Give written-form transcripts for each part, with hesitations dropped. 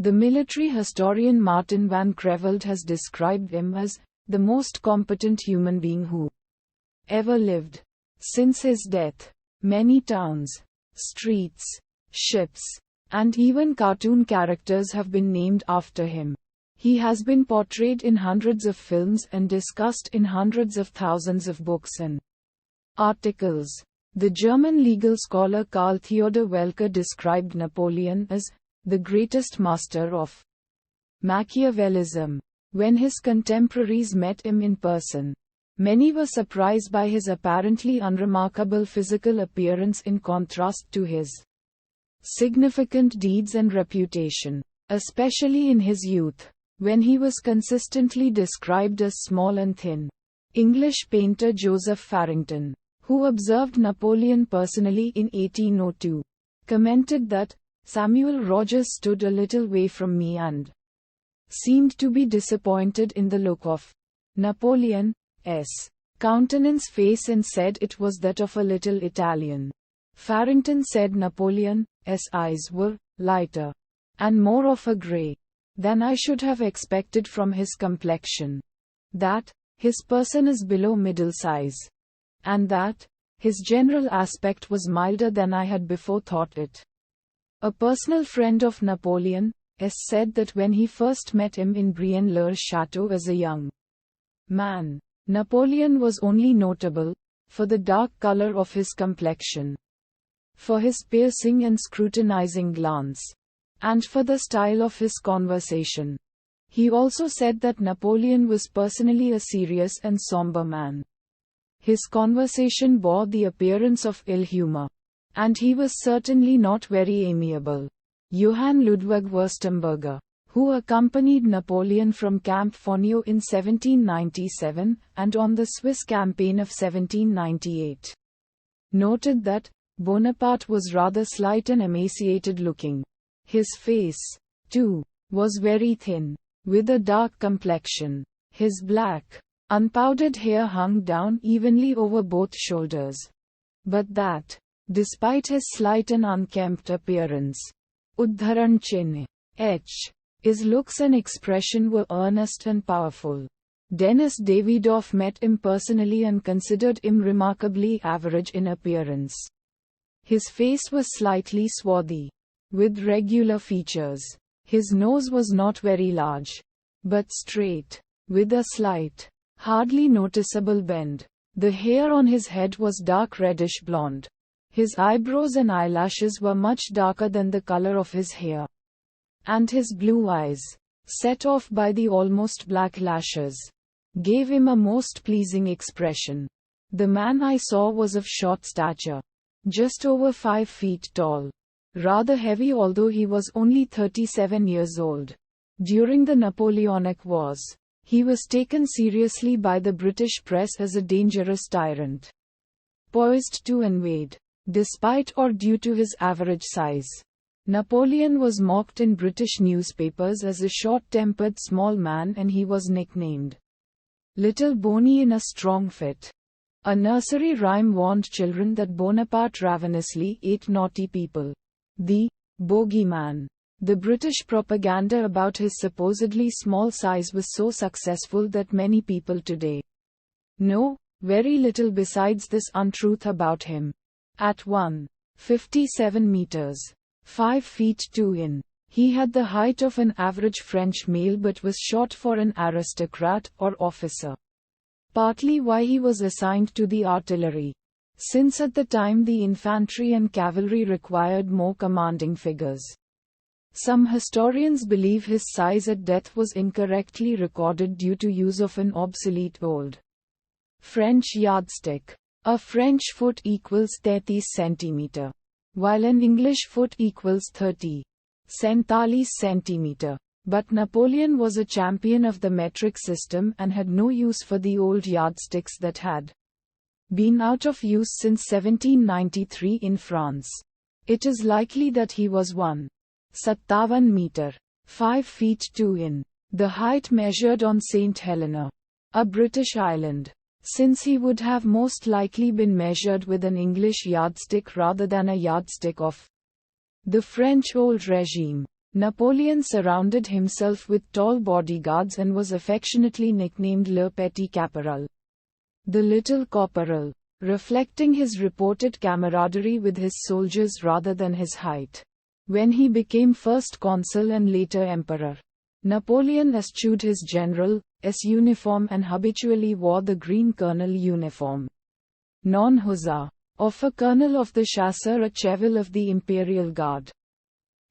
The military historian Martin van Creveld has described him as the most competent human being who ever lived. Since his death, many towns, streets, ships, and even cartoon characters have been named after him. He has been portrayed in hundreds of films and discussed in hundreds of thousands of books and articles. The German legal scholar Karl Theodor Welcker described Napoleon as the greatest master of Machiavellism. When his contemporaries met him in person, many were surprised by his apparently unremarkable physical appearance in contrast to his significant deeds and reputation, especially in his youth, when he was consistently described as small and thin. English painter Joseph Farrington, who observed Napoleon personally in 1802, commented that Samuel Rogers stood a little way from me and seemed to be disappointed in the look of Napoleon's countenance face and said it was that of a little Italian. Farrington said Napoleon's eyes were lighter and more of a grey than I should have expected from his complexion, that his person is below middle size, and that his general aspect was milder than I had before thought it. A personal friend of Napoleon said that when he first met him in Brienne-l'Eure Chateau as a young man, Napoleon was only notable for the dark color of his complexion, for his piercing and scrutinizing glance, and for the style of his conversation. He also said that Napoleon was personally a serious and somber man. His conversation bore the appearance of ill humor, and he was certainly not very amiable. Johann Ludwig Wurtemberger, who accompanied Napoleon from Camp Fourneau in 1797 and on the Swiss campaign of 1798, noted that Bonaparte was rather slight and emaciated looking. His face, too, was very thin, with a dark complexion. His black, unpowdered hair hung down evenly over both shoulders. But that, despite his slight and unkempt appearance, Uddharan Chinn his looks and expression were earnest and powerful. Denis Davidoff met him personally and considered him remarkably average in appearance. His face was slightly swarthy, with regular features. His nose was not very large, but straight, with a slight, hardly noticeable bend. The hair on his head was dark reddish blonde. His eyebrows and eyelashes were much darker than the color of his hair, and his blue eyes, set off by the almost black lashes, gave him a most pleasing expression. The man I saw was of short stature, just over 5 feet tall, rather heavy although he was only 37 years old. During the Napoleonic Wars, he was taken seriously by the British press as a dangerous tyrant, poised to invade. Despite or due to his average size, Napoleon was mocked in British newspapers as a short-tempered small man, and he was nicknamed Little Boney in a strong fit. A nursery rhyme warned children that Bonaparte ravenously ate naughty people. The bogeyman. The British propaganda about his supposedly small size was so successful that many people today know very little besides this untruth about him. At 157 meters, 5 feet 2 in, he had the height of an average French male but was short for an aristocrat or officer. Partly why he was assigned to the artillery, since at the time the infantry and cavalry required more commanding figures. Some historians believe his size at death was incorrectly recorded due to use of an obsolete old French yardstick. A French foot equals 30 centimeter, while an English foot equals 30 centimeter. But Napoleon was a champion of the metric system and had no use for the old yardsticks that had been out of use since 1793 in France. It is likely that he was 157 meter, 5 feet 2 in, the height measured on Saint Helena, a British island, since he would have most likely been measured with an English yardstick rather than a yardstick of the French old regime. Napoleon surrounded himself with tall bodyguards and was affectionately nicknamed Le Petit Caporal, the Little Corporal, reflecting his reported camaraderie with his soldiers rather than his height. When he became First Consul and later Emperor, Napoleon eschewed his general's uniform and habitually wore the green colonel uniform, non-hussar, of a colonel of the Chasseurs, a cheville of the Imperial Guard,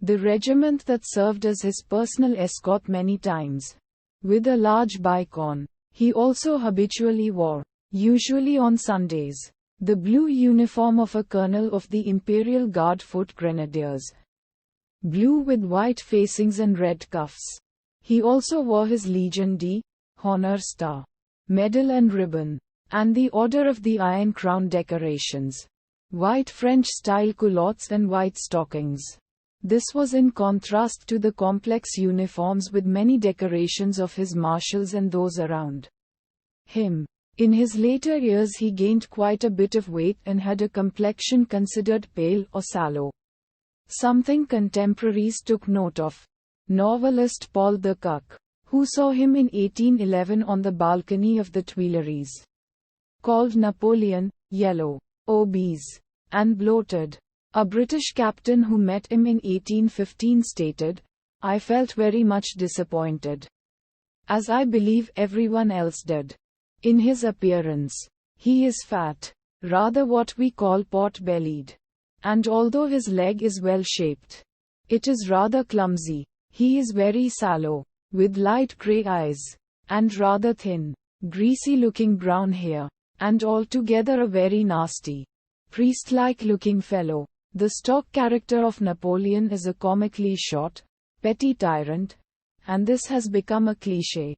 the regiment that served as his personal escort many times. With a large bicorn, he also habitually wore, usually on Sundays, the blue uniform of a colonel of the Imperial Guard Foot Grenadiers, blue with white facings and red cuffs. He also wore his Legion d'Honneur star, medal and ribbon, and the Order of the Iron Crown decorations, white French-style culottes and white stockings. This was in contrast to the complex uniforms with many decorations of his marshals and those around him. In his later years he gained quite a bit of weight and had a complexion considered pale or sallow, something contemporaries took note of. Novelist Paul de Kock, who saw him in 1811 on the balcony of the Tuileries, called Napoleon yellow, obese, and bloated. A British captain who met him in 1815 stated, "I felt very much disappointed, as I believe everyone else did, in his appearance. He is fat, rather what we call pot-bellied, and although his leg is well shaped, it is rather clumsy. He is very sallow, with light grey eyes, and rather thin, greasy-looking brown hair, and altogether a very nasty, priest-like looking fellow." The stock character of Napoleon is a comically short, petty tyrant, and this has become a cliché.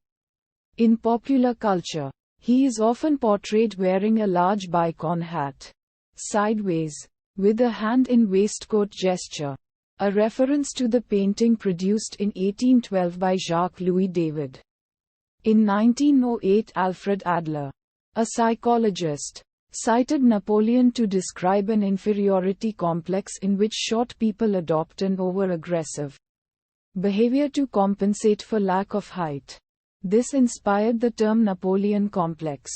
In popular culture, he is often portrayed wearing a large bicorn hat, sideways, with a hand in waistcoat gesture, a reference to the painting produced in 1812 by Jacques-Louis David. In 1908, Alfred Adler, a psychologist, cited Napoleon to describe an inferiority complex in which short people adopt an over-aggressive behavior to compensate for lack of height. This inspired the term Napoleon complex.